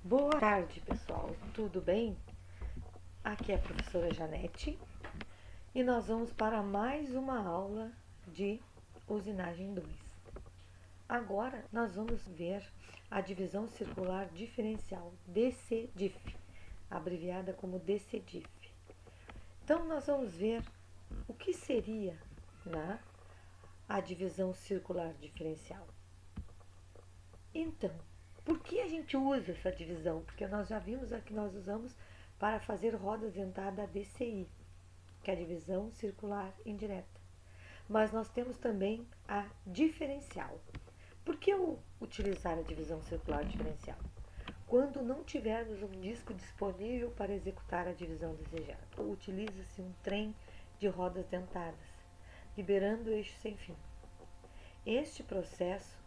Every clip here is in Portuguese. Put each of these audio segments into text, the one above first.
Boa tarde, pessoal. Tudo bem? Aqui é a professora Janete e nós vamos para mais uma aula de usinagem 2. Agora nós vamos ver a divisão circular diferencial, DCDIF, abreviada como DCDIF. Então nós vamos ver o que seria, né, a divisão circular diferencial. Então, por que a gente usa essa divisão? Porque nós já vimos a que nós usamos para fazer rodas dentadas DCI, que é a divisão circular indireta. Mas nós temos também a diferencial. Por que eu utilizar a divisão circular diferencial? Quando não tivermos um disco disponível para executar a divisão desejada, utiliza-se um trem de rodas dentadas, liberando o eixo sem fim. Este processo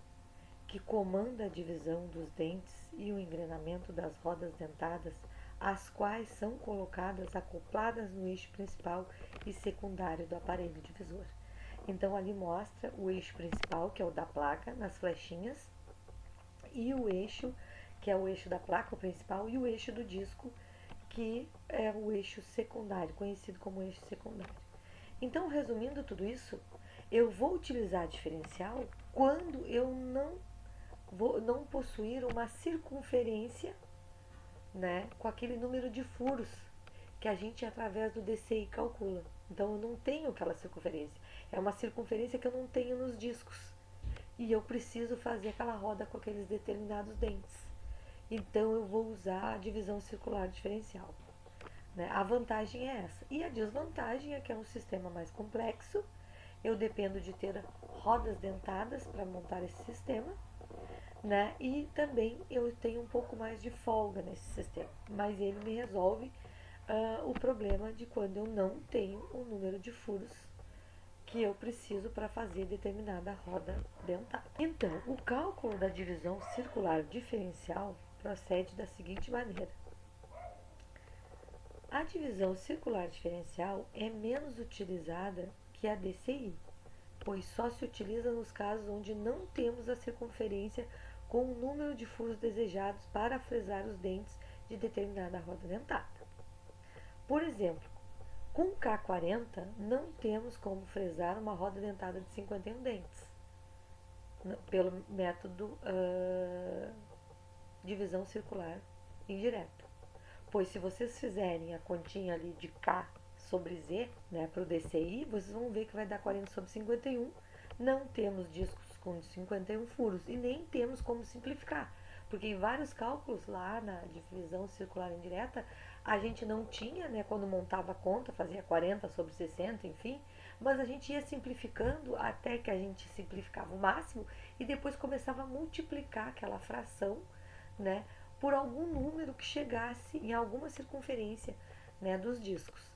que comanda a divisão dos dentes e o engrenamento das rodas dentadas, as quais são colocadas acopladas no eixo principal e secundário do aparelho divisor. Então ali mostra o eixo principal, que é o da placa, nas flechinhas, e o eixo, que é o eixo da placa, o principal, e o eixo do disco, que é o eixo secundário, conhecido como eixo secundário. Então, resumindo tudo isso, eu vou utilizar diferencial quando eu não possuir uma circunferência, né, com aquele número de furos que a gente através do DCI calcula. Então eu não tenho aquela circunferência. É uma circunferência que eu não tenho nos discos. E eu preciso fazer aquela roda com aqueles determinados dentes. Então eu vou usar a divisão circular diferencial. Né? A vantagem é essa. E a desvantagem é que é um sistema mais complexo. Eu dependo de ter rodas dentadas para montar esse sistema, né? E também eu tenho um pouco mais de folga nesse sistema, mas ele me resolve o problema de quando eu não tenho o número de furos que eu preciso para fazer determinada roda dentada. Então, o cálculo da divisão circular diferencial procede da seguinte maneira. A divisão circular diferencial é menos utilizada que a DCI, pois só se utiliza nos casos onde não temos a circunferência com o número de furos desejados para fresar os dentes de determinada roda dentada. Por exemplo, com K40 não temos como fresar uma roda dentada de 51 dentes, pelo método divisão circular indireta. Pois se vocês fizerem a continha ali de K sobre Z, né, para o DCI, vocês vão ver que vai dar 40 sobre 51. Não temos discos com 51 furos e nem temos como simplificar, porque em vários cálculos lá na divisão circular indireta, a gente não tinha, né, quando montava a conta, fazia 40 sobre 60, enfim, mas a gente ia simplificando até que a gente simplificava o máximo e depois começava a multiplicar aquela fração, né, por algum número que chegasse em alguma circunferência, né, dos discos.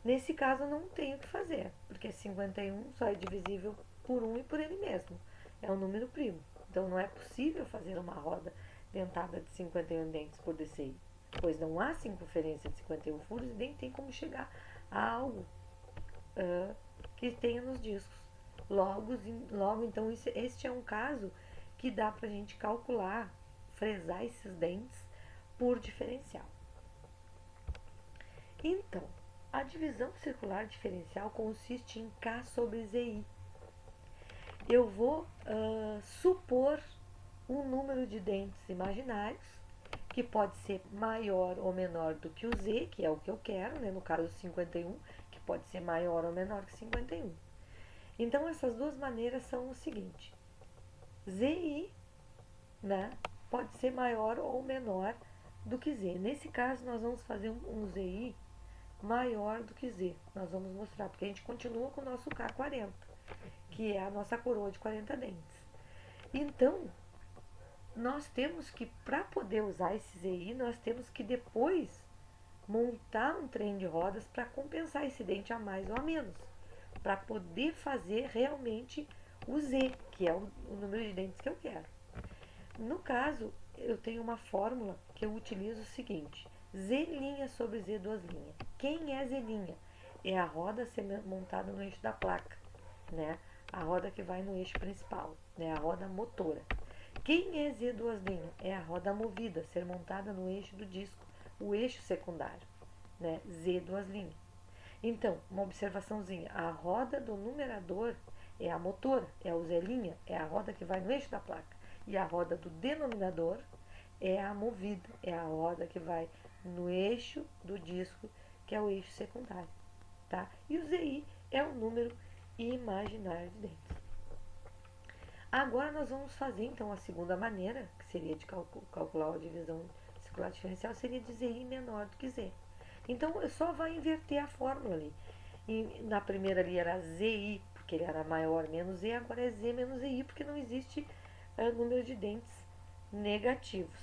Nesse caso, não tenho o que fazer, porque 51 só é divisível por 1 e por ele mesmo. É um número primo. Então, não é possível fazer uma roda dentada de 51 dentes por DCI, pois não há circunferência de 51 furos e nem tem como chegar a algo que tenha nos discos. Logo então, este é um caso que dá para a gente calcular, fresar esses dentes por diferencial. Então, a divisão circular diferencial consiste em K sobre ZI. Eu vou supor um número de dentes imaginários, que pode ser maior ou menor do que o Z, que é o que eu quero, né? No caso 51, que pode ser maior ou menor que 51. Então, essas duas maneiras são o seguinte: ZI, né, pode ser maior ou menor do que Z. Nesse caso, nós vamos fazer um ZI maior do que Z. Nós vamos mostrar, porque a gente continua com o nosso K40, que é a nossa coroa de 40 dentes. Então, nós temos que, para poder usar esse ZI, nós temos que depois montar um trem de rodas para compensar esse dente a mais ou a menos, para poder fazer realmente o Z, que é o número de dentes que eu quero. No caso, eu tenho uma fórmula que eu utilizo o seguinte: Z' sobre Z2'. Quem é Z'? É a roda a ser montada no eixo da placa, né? A roda que vai no eixo principal, né? A roda motora. Quem é Z duas linhas? É a roda movida, ser montada no eixo do disco, o eixo secundário, né? Z duas linhas. Então, uma observaçãozinha, a roda do numerador é a motora, é o Z', é a roda que vai no eixo da placa. E a roda do denominador é a movida, é a roda que vai no eixo do disco, que é o eixo secundário, tá? E o ZI é o número imaginário de dentro. Agora nós vamos fazer então a segunda maneira, que seria de calcular a divisão circular diferencial, seria de ZI menor do que Z. Então só vai inverter a fórmula ali. E na primeira ali era ZI, porque ele era maior menos Z, agora é Z menos ZI, porque não existe número de dentes negativos,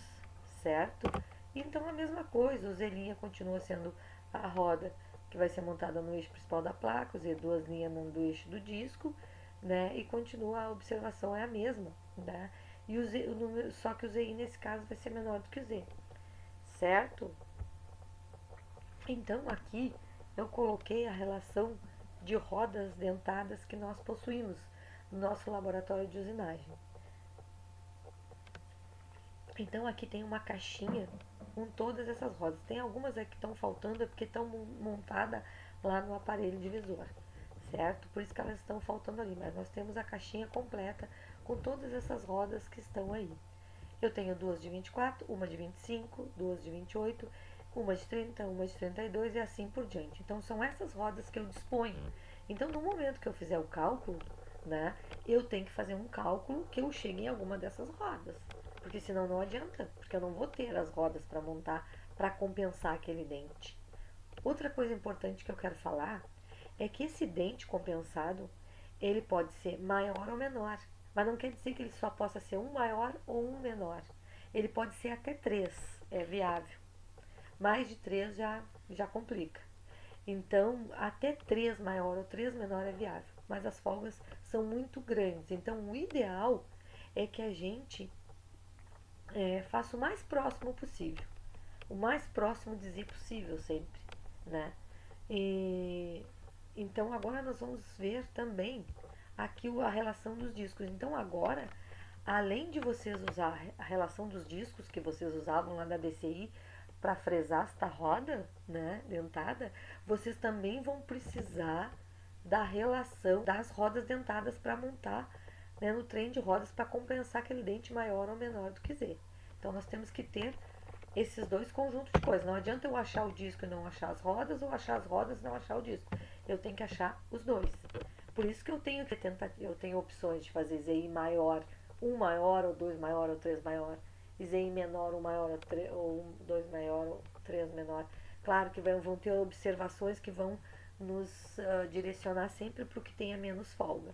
certo? Então a mesma coisa, o Z' continua sendo a roda que vai ser montada no eixo principal da placa, o Z duas linhas no eixo do disco, né? E continua a observação é a mesma, né? E o número, só que o ZI nesse caso vai ser menor do que o Z, certo? Então aqui eu coloquei a relação de rodas dentadas que nós possuímos no nosso laboratório de usinagem. Então aqui tem uma caixinha com todas essas rodas. Tem algumas aqui que estão faltando, é porque estão montadas lá no aparelho divisor, certo? Por isso que elas estão faltando ali, mas nós temos a caixinha completa com todas essas rodas que estão aí. Eu tenho duas de 24, uma de 25, duas de 28, uma de 30, uma de 32 e assim por diante. Então são essas rodas que eu disponho. Então no momento que eu fizer o cálculo, né, eu tenho que fazer um cálculo que eu chegue em alguma dessas rodas. Porque senão não adianta, porque eu não vou ter as rodas para montar para compensar aquele dente. Outra coisa importante que eu quero falar é que esse dente compensado, ele pode ser maior ou menor, mas não quer dizer que ele só possa ser um maior ou um menor. Ele pode ser até 3, é viável. Mais de 3 já complica. Então, até 3 maior ou 3 menor é viável, mas as folgas são muito grandes. Então, o ideal é que a gente faça o mais próximo possível. O mais próximo de Z possível sempre, né? E, então agora nós vamos ver também aqui a relação dos discos. Então agora, além de vocês usar a relação dos discos que vocês usavam lá da DCI para fresar esta roda, né, dentada, vocês também vão precisar da relação das rodas dentadas para montar, né, no trem de rodas para compensar aquele dente maior ou menor do que Z. Então nós temos que ter esses dois conjuntos de coisas. Não adianta eu achar o disco e não achar as rodas, ou achar as rodas e não achar o disco. Eu tenho que achar os dois. Por isso que eu tenho que tentar, eu tenho opções de fazer ZI maior, um maior, ou dois maior, ou três maior, e ZI menor, um maior, ou dois maior, ou três menor. Claro que vão ter observações que vão nos direcionar sempre para o que tenha menos folga.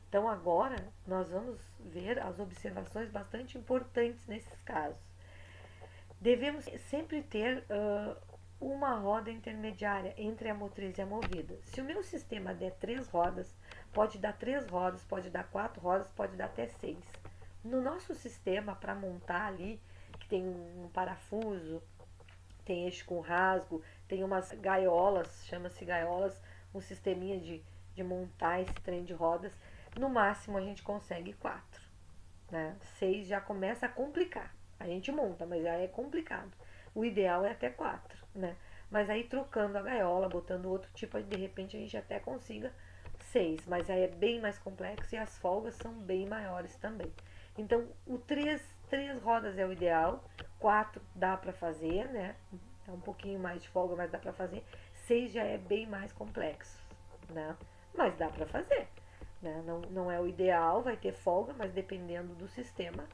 Então agora nós vamos ver as observações bastante importantes nesses casos. Devemos sempre ter uma roda intermediária entre a motriz e a movida. Se o meu sistema der 3 rodas, pode dar 3 rodas, pode dar 4 rodas, pode dar até 6. No nosso sistema, para montar ali, que tem um parafuso, tem eixo com rasgo, tem umas gaiolas, chama-se gaiolas, um sisteminha de montar esse trem de rodas, no máximo a gente consegue 4. Né? 6 já começa a complicar. A gente monta, mas já é complicado. O ideal é até 4, né? Mas aí trocando a gaiola, botando outro tipo, aí de repente a gente até consiga 6, mas aí é bem mais complexo e as folgas são bem maiores também. Então, o 3 rodas é o ideal, 4 dá para fazer, né? É um pouquinho mais de folga, mas dá para fazer. 6 já é bem mais complexo, né? Mas dá para fazer. Né? Não é o ideal, vai ter folga, mas dependendo do sistema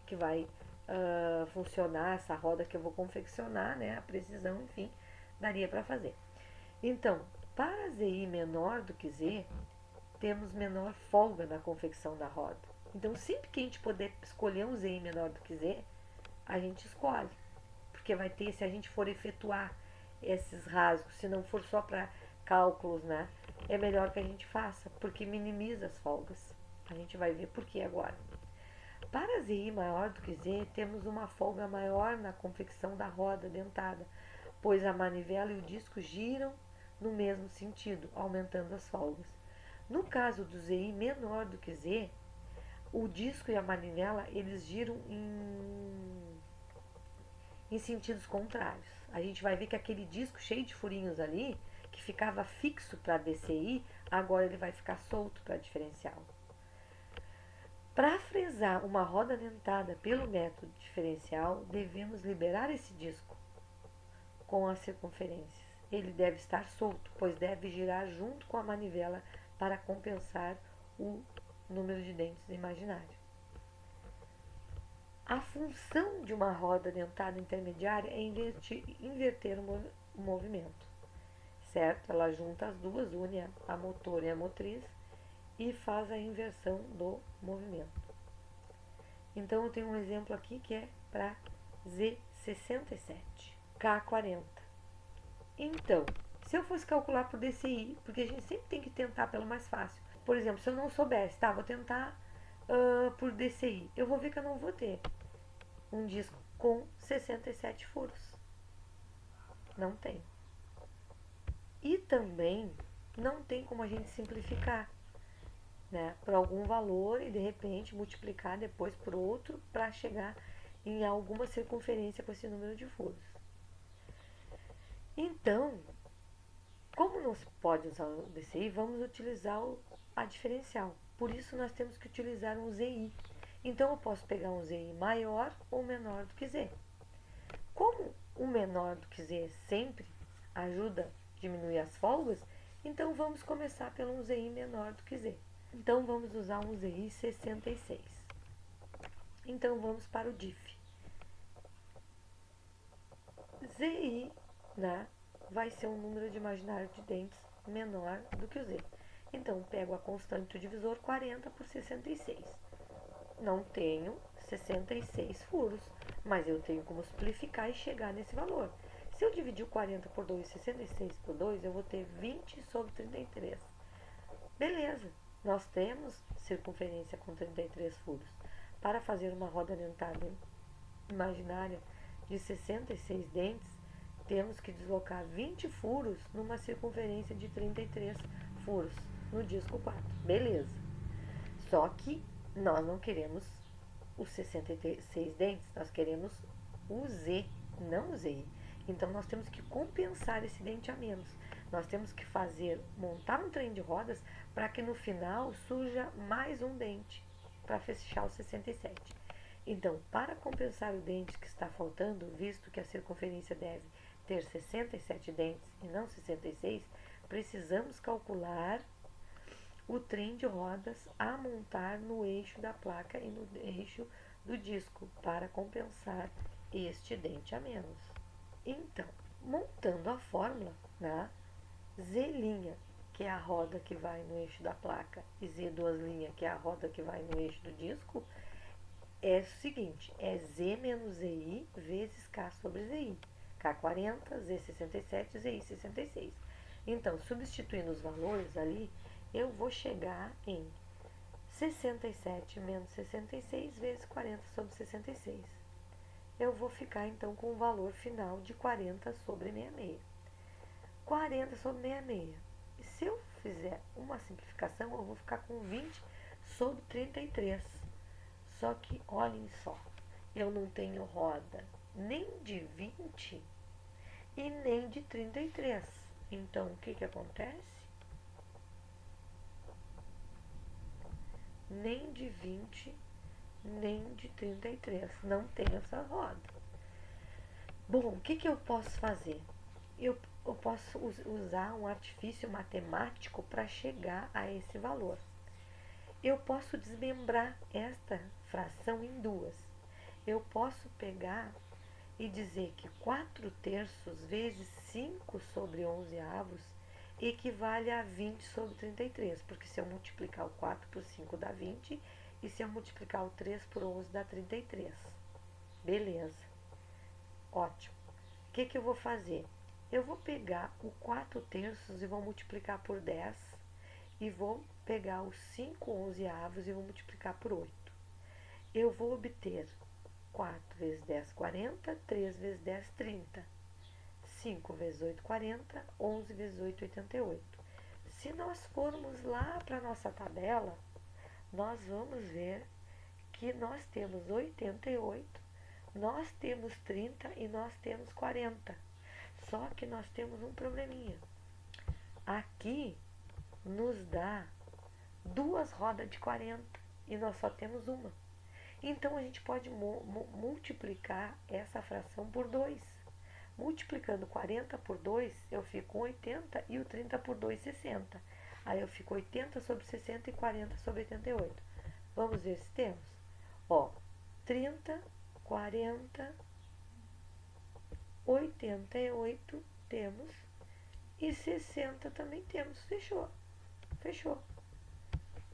que vai funcionar, essa roda que eu vou confeccionar, né? A precisão, enfim, daria para fazer. Então, para ZI menor do que Z, temos menor folga na confecção da roda. Então, sempre que a gente puder escolher um ZI menor do que Z, a gente escolhe. Porque vai ter, se a gente for efetuar esses rasgos, se não for só para cálculos, né? É melhor que a gente faça, porque minimiza as folgas. A gente vai ver por que agora. Para ZI maior do que Z, temos uma folga maior na confecção da roda dentada, pois a manivela e o disco giram no mesmo sentido, aumentando as folgas. No caso do ZI menor do que Z, O disco e a manivela, eles giram em sentidos contrários. A gente vai ver que aquele disco cheio de furinhos ali, que ficava fixo para DCI, agora ele vai ficar solto para diferencial. Para fresar uma roda dentada pelo método diferencial, devemos liberar esse disco com as circunferências. Ele deve estar solto, pois deve girar junto com a manivela para compensar o número de dentes imaginário. A função de uma roda dentada intermediária é inverter o movimento, certo? Ela junta as duas, une a motor e a motriz e faz a inversão do movimento. Então eu tenho um exemplo aqui que é para Z67, K40. Então, se eu fosse calcular por DCI, porque a gente sempre tem que tentar pelo mais fácil. Por exemplo, se eu não soubesse, tá, vou tentar por DCI, eu vou ver que eu não vou ter um disco com 67 furos. Não tem. E também não tem como a gente simplificar, né, por algum valor e de repente multiplicar depois por outro para chegar em alguma circunferência com esse número de furos. Então, como não se pode usar o DCI, vamos utilizar a diferencial. Por isso nós temos que utilizar um ZI. Então eu posso pegar um ZI maior ou menor do que Z. Como o menor do que Z sempre ajuda a diminuir as folgas, então vamos começar pelo um ZI menor do que Z. Então vamos usar um ZI 66. Então vamos para o DIF. ZI, né, vai ser um número de imaginário de dentes menor do que o Z. Então pego a constante do divisor 40 por 66. Não tenho 66 furos, mas eu tenho como simplificar e chegar nesse valor. Se eu dividir o 40 por 2 e 66 por 2, eu vou ter 20 sobre 33. Beleza, nós temos circunferência com 33 furos. Para fazer uma roda dentada imaginária de 66 dentes, temos que deslocar 20 furos numa circunferência de 33 furos no disco 4. Beleza. Só que nós não queremos os 66 dentes, nós queremos o Z, não o ZI. Então nós temos que compensar esse dente a menos. Nós temos que montar um trem de rodas para que no final surja mais um dente para fechar os 67. Então, para compensar o dente que está faltando, visto que a circunferência deve ter 67 dentes e não 66, precisamos calcular o trem de rodas a montar no eixo da placa e no eixo do disco para compensar este dente a menos. Então, montando a fórmula, né, Z', que é a roda que vai no eixo da placa, e Z', que é a roda que vai no eixo do disco, é o seguinte, é Z menos ZI vezes K sobre ZI. K40, Z67, ZI66. Então, substituindo os valores ali, eu vou chegar em 67 menos 66 vezes 40 sobre 66. Eu vou ficar então com o valor final de 40 sobre 66. 40 sobre 66. E se eu fizer uma simplificação, eu vou ficar com 20 sobre 33. Só que olhem só, eu não tenho roda nem de 20 e nem de 33. Então o que acontece? Nem de 20, nem de 33. Não tenho essa roda. Bom, o que eu posso fazer? Eu posso usar um artifício matemático para chegar a esse valor. Eu posso desmembrar esta fração em duas. Eu posso pegar e dizer que 4 terços vezes 5 sobre 11 avos equivale a 20 sobre 33, porque se eu multiplicar o 4 por 5 dá 20, e se eu multiplicar o 3 por 11 dá 33. Beleza. Ótimo. O que eu vou fazer? Eu vou pegar o 4 terços e vou multiplicar por 10, e vou pegar os 5 11avos e vou multiplicar por 8. Eu vou obter 4 vezes 10, 40, 3 vezes 10, 30. 5 vezes 8, 40, 11 vezes 8, 88. Se nós formos lá para a nossa tabela, nós vamos ver aqui nós temos 88, nós temos 30 e nós temos 40. Só que nós temos um probleminha. Aqui nos dá duas rodas de 40 e nós só temos uma. Então a gente pode multiplicar essa fração por 2. Multiplicando 40 por 2, eu fico com 80 e o 30 por 2, 60. Aí eu fico 80 sobre 60 e 40 sobre 88. Vamos ver se temos. Ó, 30, 40, 88 temos e 60 também temos. Fechou. Fechou.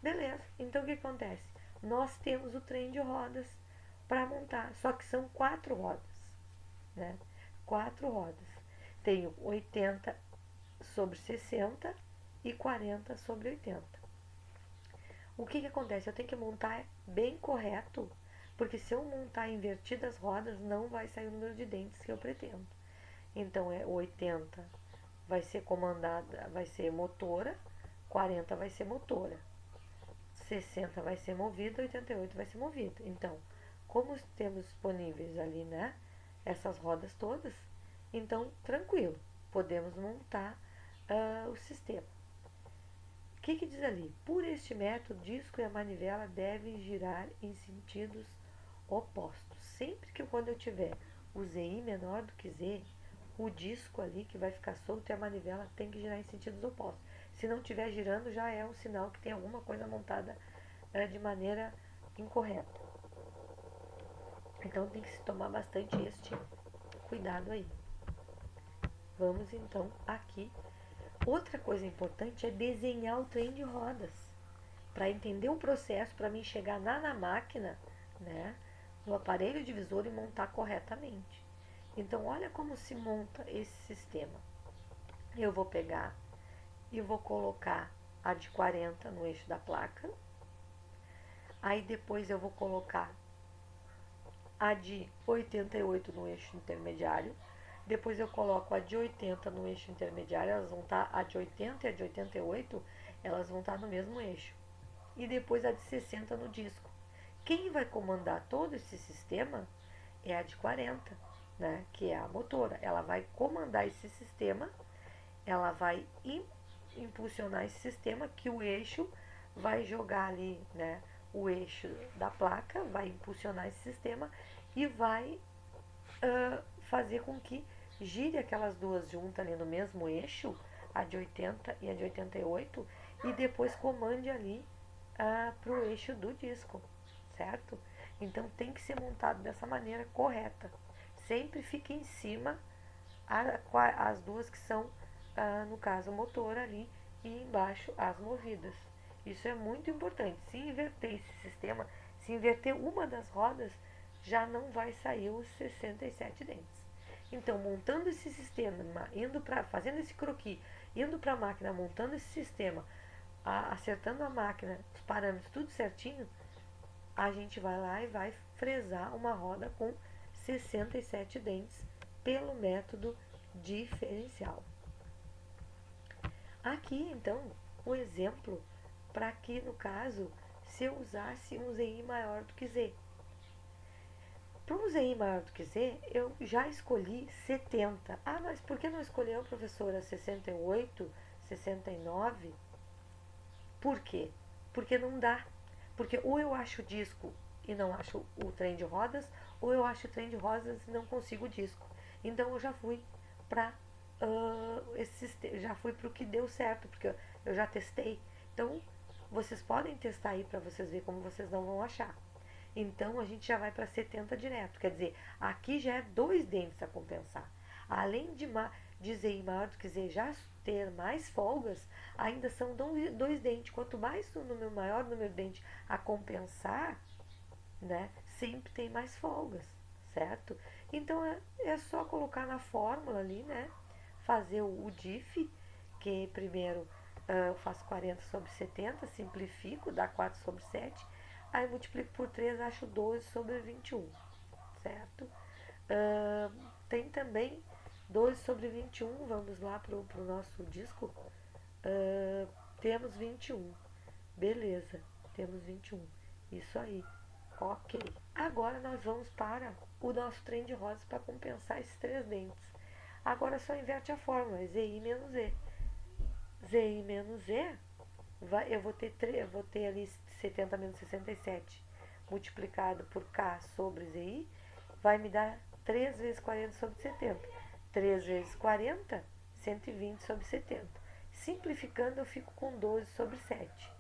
Beleza. Então o que acontece? Nós temos o trem de rodas para montar, só que são 4 rodas, né? 4 rodas. Tenho 80 sobre 60 e 40 sobre 80. O que acontece? Eu tenho que montar bem correto, porque se eu montar invertidas as rodas, não vai sair o número de dentes que eu pretendo. Então, 80 vai ser comandada, vai ser motora, 40 vai ser motora, 60 vai ser movida, 88 vai ser movida. Então, como temos disponíveis ali, né, essas rodas todas, então, tranquilo, podemos montar o sistema. O que diz ali? Por este método, o disco e a manivela devem girar em sentidos opostos. Sempre que quando eu tiver o ZI menor do que Z, o disco ali que vai ficar solto e a manivela tem que girar em sentidos opostos. Se não estiver girando, já é um sinal que tem alguma coisa montada de maneira incorreta. Então tem que se tomar bastante este cuidado aí. Vamos então aqui. Outra coisa importante é desenhar o trem de rodas. Para entender o processo, para mim chegar na máquina, né, no aparelho divisor e montar corretamente. Então, olha como se monta esse sistema. Eu vou pegar e vou colocar a de 40 no eixo da placa. Aí depois eu vou colocar a de 88 no eixo intermediário. Depois eu coloco a de 80 no eixo intermediário. Elas vão estar, a de 80 e a de 88, elas vão estar no mesmo eixo. E depois a de 60 no disco. Quem vai comandar todo esse sistema é a de 40, né, que é a motora. Ela vai comandar esse sistema, ela vai impulsionar esse sistema, que o eixo vai jogar ali, né, o eixo da placa, vai impulsionar esse sistema e vai fazer com que gire aquelas duas juntas ali no mesmo eixo, a de 80 e a de 88, e depois comande ali para o eixo do disco, certo? Então tem que ser montado dessa maneira correta. Sempre fica em cima as duas que são, no caso, o motor ali, e embaixo as movidas. Isso é muito importante. Se inverter esse sistema, se inverter uma das rodas, já não vai sair os 67 dentes. Então, montando esse sistema, fazendo esse croquis, indo para a máquina, montando esse sistema, acertando a máquina, os parâmetros tudo certinho, a gente vai lá e vai fresar uma roda com 67 dentes pelo método diferencial. Aqui, então, o exemplo para que, no caso, se eu usasse um ZI maior do que Z. Para um ZI maior do que Z, eu já escolhi 70. Ah, mas por que não escolheu, professora, 68, 69? Por quê? Porque não dá. Porque ou eu acho o disco e não acho o trem de rodas, ou eu acho o trem de rodas e não consigo o disco. Então eu já fui para já fui para o que deu certo, porque eu já testei. Então vocês podem testar aí para vocês verem como vocês não vão achar. Então a gente já vai para 70 direto. Quer dizer, aqui já é 2 dentes a compensar. Além de ZI maior do que Z já ter mais folgas, ainda são 2 dentes. Quanto mais o número maior o número de dentes a compensar, né, sempre tem mais folgas, certo? Então é só colocar na fórmula ali, né, fazer o DIF, que primeiro eu faço 40 sobre 70, simplifico, dá 4 sobre 7, aí multiplico por 3, acho 12 sobre 21, certo? Tem também 12 sobre 21, vamos lá para o nosso disco, temos 21, beleza, temos 21, isso aí. Ok. Agora nós vamos para o nosso trem de rodas para compensar esses 3 dentes. Agora só inverte a fórmula, ZI menos E. ZI menos E, eu vou ter ali 70 menos 67 multiplicado por K sobre ZI, vai me dar 3 vezes 40 sobre 70. 3 vezes 40, 120 sobre 70. Simplificando, eu fico com 12 sobre 7.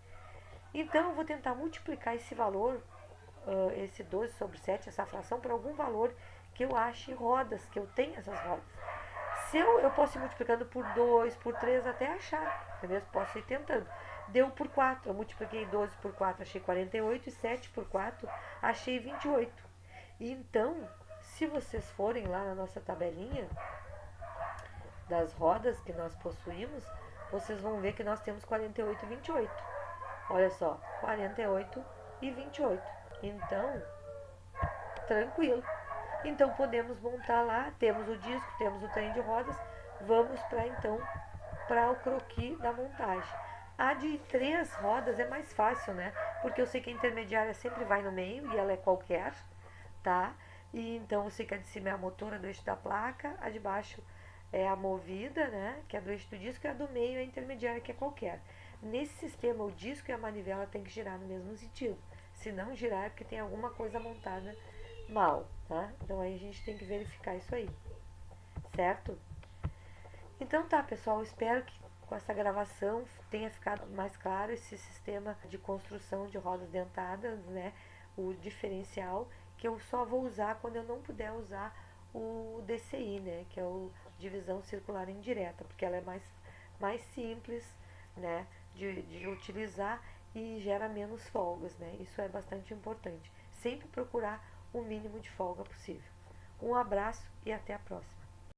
Então, eu vou tentar multiplicar esse valor, esse 12 sobre 7, essa fração, por algum valor que eu ache rodas, que eu tenha essas rodas. Se eu posso ir multiplicando por 2, por 3 até achar, entendeu? Posso ir tentando. Deu por 4, eu multipliquei 12 por 4, achei 48, e 7 por 4, achei 28. E então, se vocês forem lá na nossa tabelinha das rodas que nós possuímos, vocês vão ver que nós temos 48 e 28. Olha só, 48 e 28. Então, tranquilo. Então podemos montar lá, temos o disco, temos o trem de rodas, vamos para então para o croquis da montagem. A de 3 rodas é mais fácil, né? Porque eu sei que a intermediária sempre vai no meio e ela é qualquer, tá? E então eu sei que a de cima é a motora do eixo da placa, a de baixo é a movida, né? Que é do eixo do disco, e a do meio é a intermediária, que é qualquer. Nesse sistema, o disco e a manivela tem que girar no mesmo sentido. Se não girar, é porque tem alguma coisa montada mal, tá? Então aí a gente tem que verificar isso aí, certo? Então tá, pessoal, espero que com essa gravação tenha ficado mais claro esse sistema de construção de rodas dentadas, né? O diferencial que eu só vou usar quando eu não puder usar o DCI, né? Que é o divisão circular indireta, porque ela é mais simples, né? De utilizar e gera menos folgas, né? Isso é bastante importante. Sempre procurar o mínimo de folga possível. Um abraço e até a próxima.